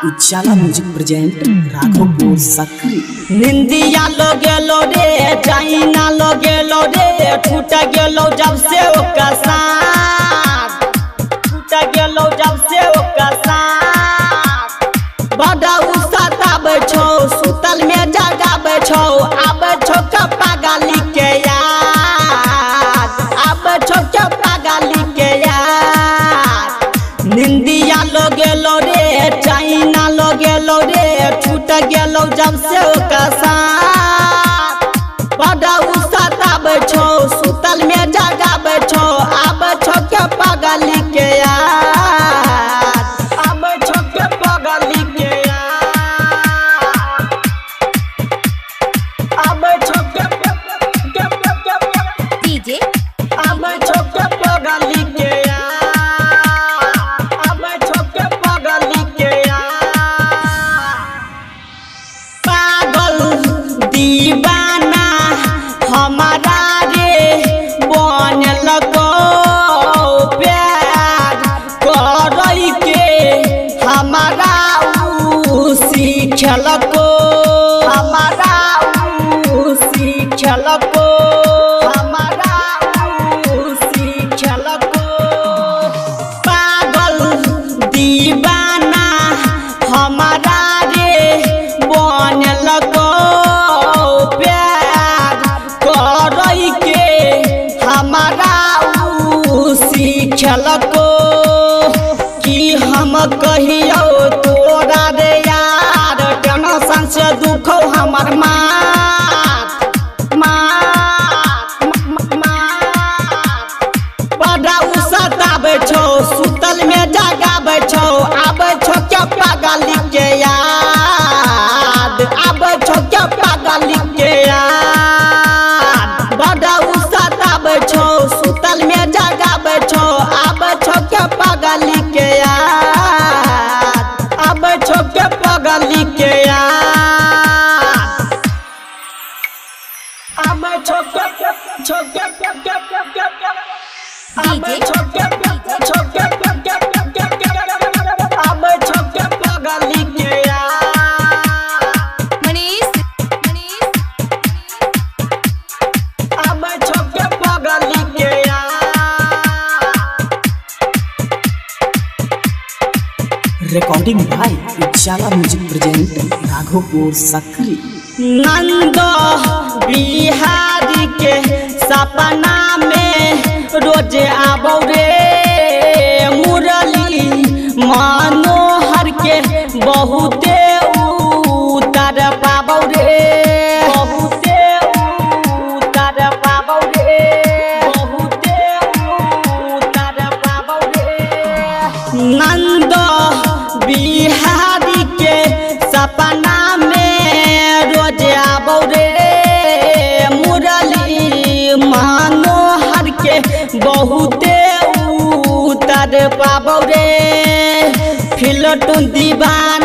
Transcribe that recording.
उजाला music present Raghopur सकरी। निंदिया लो गेलो रे चाइना लो गेलो रे टूट गेलो जब से ओका साथ टूट गेलो जब से ओका साथ बड़ा उसाताबे छौ सुतल में जगाबे छौ आबे छौ के पागली के याद आबे छौ के पागली के याद। निंदिया लो गेलो रे चाइना लो गेलो रे छूट गेलो जब से ओका साथ बड़ा उसाताबे छौ सुतल में जगाबे छौ आबे छौ के पागली के याद आबे छौ के पागली के याद आबे छौ के डीजे आबे छौ के पागली के याद आबे छौ के पागली के याद। पागल दीवाना हमारा रे बन लगो प्यार करई के हमारा उ सीखलको हमारा उ सीखलको हमारा उ सीखलको। पागल दीवाना हमारा रे बन लगो प्यार करई के हमारा उ सीखलको कि हम कहियो तोरा रे यार टेंशन से दुखो हमर बड़ा उसाताबे छौ सुतल में जगाबे छौ आबे छौ के पागली के याद आबे छौ के पागली के याद। बड़ा उसाताबे छौ सुतल में जगाबे छौ आबे छौ के पागली के याद आबे छौ के पागली के याद आबे छौ के आबे छौ के आबे छौ के पागली के याद मनीष आबे छौ के पागली के याद। रिकॉर्डिंग भाई उजाला म्यूजिक प्रेजेंट राघोपुर सकरी। नंदो बिहारी के सपना में रोज आबो रे मुरली मनोहर के बहुते उतर पाबो रे बहुते उतर पाबो रे बहुते उतर पाबो रे। नंदो बिहारी के सपना में रोज आबो रे मुरली मनोहर के बहुते उतर पाबो रे फिलटून दीवाना